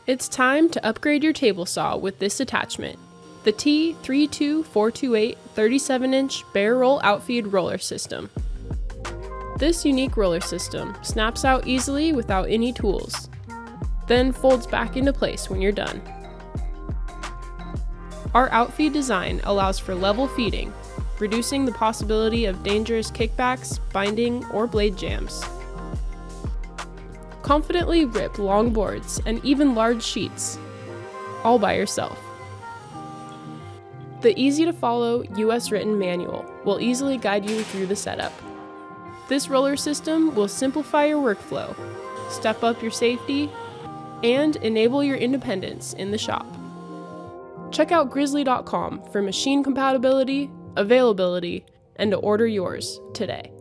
It's time to upgrade your table saw with this attachment, the T32428 37-inch bare roll outfeed roller system. This unique roller system snaps out easily without any tools, then folds back into place when you're done. Our outfeed design allows for level feeding, reducing the possibility of dangerous kickbacks, binding, or blade jams. Confidently rip long boards and even large sheets, all by yourself. The easy-to-follow US written manual will easily guide you through the setup. This roller system will simplify your workflow, step up your safety, and enable your independence in the shop. Check out Grizzly.com for machine compatibility, availability, and to order yours today.